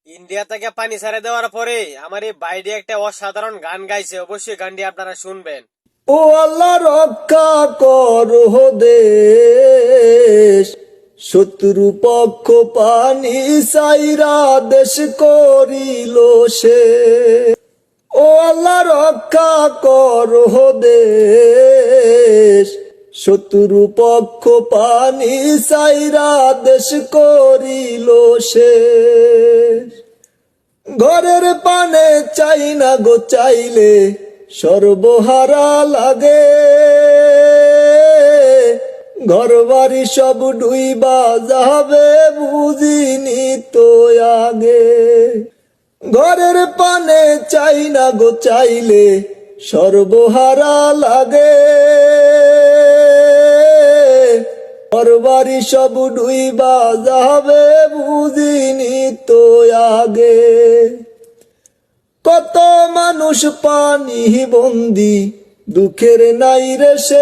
India থেকে পানি ছেড়ে দেওয়ার পরে আমার এই বাইরে একটা অসাধারণ গান গাইছে, অবশ্যই গানটি আপনারা শুনবেন। ও আল্লাহ রক্ষা করো দেশ, শত্রু পক্ষ পানি সাইরা দেশ করিল সে। ও আল্লাহ রক্ষা করো দেশ, শত্রু পক্ষ পানি সাইরা দেশ করিল সে। ঘরের পানে চাই না গো চাইলে সর্বহারা লাগে, ঘর বাড়ি সব ডুইবা যাবে বুঝিনি তো আগে। ঘরের পানে চাই না গো চাইলে সর্বহারা লাগে, ঘর বাড়ি সব ডুইবা যাবে বুঝিনি তো আগে। কত মানুষ পানি বন্দি, দুঃখের নাই রে সে।